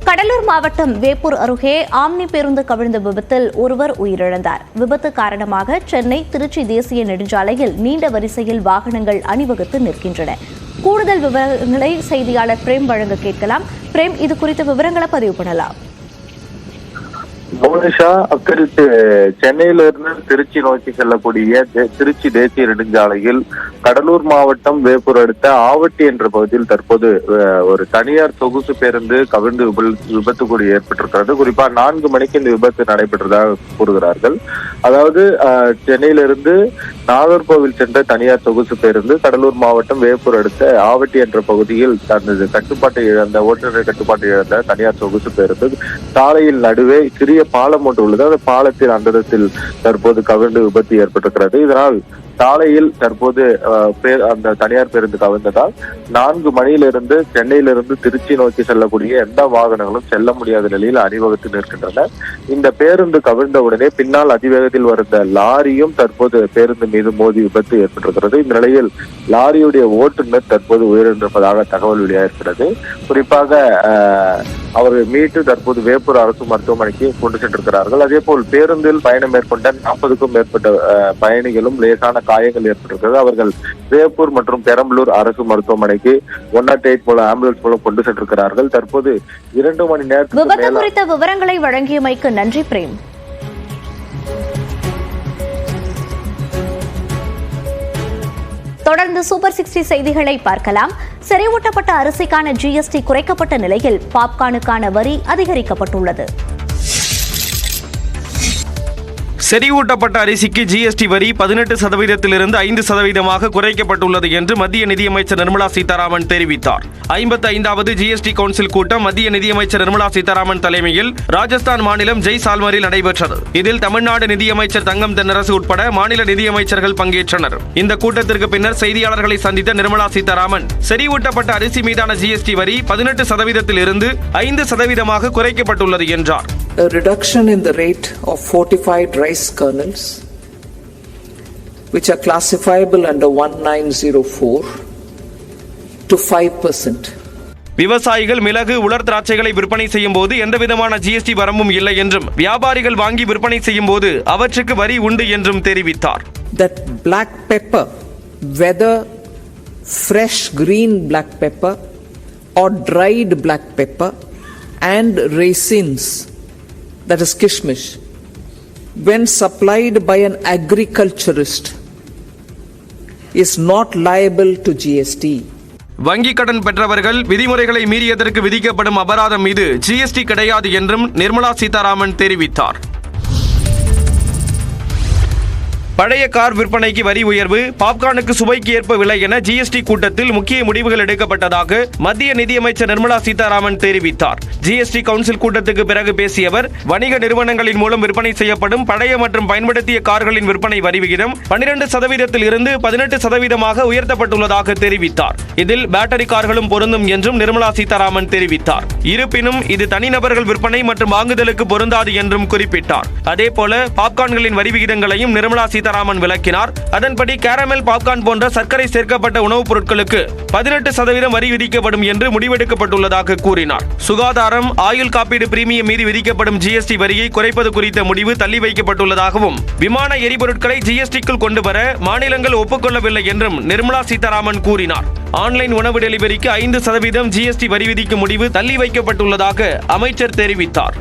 கடலூர் மாவட்டம் வேப்பூர் அருகே ஆம்னி பேருந்து கவிழ்ந்த விபத்தில் ஒருவர் உயிரிழந்தார். விபத்து காரணமாக சென்னை திருச்சி தேசிய நெடுஞ்சாலையில் நீண்ட வரிசையில் வாகனங்கள் அணிவகுத்து நிற்கின்றன. கூடுதல் விவரங்களை செய்தியாளர் பிரேம் வழங்க கேட்கலாம். பிரேம், இது குறித்த விவரங்களை பதிவு பண்ணலாம். மோனிஷா, சென்னையிலிருந்து திருச்சி நோக்கி செல்லக்கூடிய திருச்சி தேசிய நெடுஞ்சாலையில் கடலூர் மாவட்டம் வேப்பூர் அடுத்த ஆவட்டி என்ற பகுதியில் தற்போது ஒரு தனியார் சொகுசு பேருந்து கவிழ்ந்து விபத்து கூடி ஏற்பட்டிருக்கிறது. குறிப்பா 4 மணிக்கு இந்த விபத்து நடைபெற்றதாக கூறுகிறார்கள். அதாவது சென்னையிலிருந்து நாகர்கோவில் சென்ற தனியார் சொகுசு பேருந்து கடலூர் மாவட்டம் வேப்பூர் அடுத்த ஆவட்டி என்ற பகுதியில் தனது ஓட்டுநர் கட்டுப்பாட்டை இழந்த தனியார் சொகுசு பேருந்து சாலையில் நடுவே சிறிய பாலம் ஒன்று உள்ளது. அந்த பாலத்தின் அந்தரத்தில் தற்போது கவிழ்ந்து விபத்து ஏற்பட்டிருக்கிறது. இதனால் சாலையில் தற்போது அந்த தனியார் பேருந்து கவிழ்ந்ததால் 4 மணியிலிருந்து சென்னையிலிருந்து திருச்சி நோக்கி செல்லக்கூடிய எந்த வாகனங்களும் செல்ல முடியாத நிலையில் அணிவகுத்து நிற்கின்றன. இந்த பேருந்து கவிழ்ந்தவுடனே பின்னால் அதிவேகத்தில் வந்த லாரியும் தற்போது பேருந்து மீது மோதி விபத்து ஏற்பட்டிருக்கிறது. இந்த நிலையில் லாரியுடைய ஓட்டுநர் தற்போது உயிரிழந்திருப்பதாக தகவல் வெளியாகிறது. குறிப்பாக அவர்கள் மீட்டு தற்போது வேப்பூர் அரசு மருத்துவமனைக்கு கொண்டு சென்றிருக்கிறார்கள். அதே போல் பேருந்தில் பயணம் மேற்கொண்ட 40க்கும் மேற்பட்ட பயணிகளும் லேசான காயங்கள் ஏற்பட்டிருக்கிறது. அவர்கள் வேப்பூர் மற்றும் பெரம்பலூர் அரசு மருத்துவமனைக்கு 108 மூலம் ஆம்புலன்ஸ் மூலம் கொண்டு சென்றிருக்கிறார்கள். தற்போது 2 மணி நேரத்துக்கு குறித்த விவரங்களை வழங்கியமைக்கு நன்றி பிரேம். தொடர்ந்து சூப்பர் 60 செய்திகளை பார்க்கலாம். செறிவூட்டப்பட்ட அரிசிக்கான ஜிஎஸ்டி குறைக்கப்பட்ட நிலையில் பாப்கார்னுக்கான வரி அதிகரிக்கப்பட்டுள்ளது. செறிவூட்டப்பட்ட அரிசிக்கு ஜிஎஸ்டி வரி 18%இலிருந்து 5% குறைக்கப்பட்டுள்ளது என்று மத்திய நிதியமைச்சர் நிர்மலா சீதாராமன் தெரிவித்தார். 55வது ஜிஎஸ்டி கவுன்சில் கூட்டம் மத்திய நிதியமைச்சர் நிர்மலா சீதாராமன் தலைமையில் ராஜஸ்தான் மாநிலம் ஜெய்சால்மரில் நடைபெற்றது. இதில் தமிழ்நாடு நிதியமைச்சர் தங்கம் தென்னரசு உட்பட மாநில நிதியமைச்சர்கள் பங்கேற்றனர். இந்த கூட்டத்திற்கு பின்னர் செய்தியாளர்களை சந்தித்த நிர்மலா சீதாராமன், செறிவூட்டப்பட்ட அரிசி மீதான ஜிஎஸ்டி வரி 18%இலிருந்து 5% குறைக்கப்பட்டுள்ளது என்றார். A reduction in the rate of fortified rice kernels, which are classifiable under 1904, to 5%. விவசாயிகள் மிளகு, உலர் திராட்சைகளை விற்பனை செய்யும் போது எந்தவிதமான ஜிஎஸ்டி வரம்பும் இல்லை என்றும், வியாபாரிகள் வாங்கி விற்பனை செய்யும் போது அவற்றுக்கு வரி உண்டு என்றும் தெரிவித்தார். That black pepper, whether fresh green black pepper or dried black pepper, and raisins, that is kishmish, when supplied by an agriculturist, is not liable to GST. வங்கி கடன் பெற்றவர்கள் விதிமுறைகளை மீறியதற்கு விதிக்கப்படும் அபராதம் மீது ஜிஎஸ்டி கிடையாது என்றும் நிர்மலா சீதாராமன் தெரிவித்தார். பழைய கார் விற்பனைக்கு வரி உயர்வு, பாப்கார்னுக்கு சுவைக்கு ஏற்ப விலை என ஜிஎஸ்டி கூட்டத்தில் முக்கிய முடிவுகள் எடுக்கப்பட்டதாக மத்திய நிதியமைச்சர் நிர்மலா சீதாராமன் தெரிவித்தார். ஜிஎஸ்டி கவுன்சில் கூட்டத்துக்கு பிறகு பேசிய அவர், வணிக நிறுவனங்களின் மூலம் விற்பனை செய்யப்படும் பழைய மற்றும் பயன்படுத்திய கார்களின் விற்பனை வரி விகிதம் 12%இலிருந்து 18% உயர்த்தப்பட்டுள்ளதாக தெரிவித்தார். இதில் பேட்டரி கார்களும் பொருந்தும் என்றும் நிர்மலா சீதாராமன் தெரிவித்தார். இருப்பினும் இது தனிநபர்கள் விற்பனை மற்றும் வாங்குதலுக்கு பொருந்தாது என்றும் குறிப்பிட்டார். அதேபோல பாப்கார்ன்களின் வரி விகிதங்களையும் நிர்மலா சீதாராமன் விளக்கினார். அதன்படி கேரமல், பாப்கார்ன் போன்ற சர்க்கரை சேர்க்கப்பட்ட உணவுப் பொருட்களுக்கு 18% வரி விதிக்கப்படும் என்று முடிவெடுக்கப்பட்டுள்ளதாக கூறினார். சுகாதாரம், ஆயுள் காப்பீடு பிரீமியம் மீது விதிக்கப்படும் ஜிஎஸ்டி வரியை குறைப்பது குறித்த முடிவு தள்ளி வைக்கப்பட்டுள்ளதாகவும், விமான எரிபொருட்களை ஜிஎஸ்டிக்குள் கொண்டு வர மாநிலங்கள் ஒப்புக்கொள்ளவில்லை என்றும் நிர்மலா சீதாராமன் கூறினார். ஆன்லைன் உணவு டெலிவரிக்கு 5% ஜிஎஸ்டி வரி விதிக்கும் முடிவு தள்ளி வைக்கப்பட்டுள்ளதாக அமைச்சர் தெரிவித்தார்.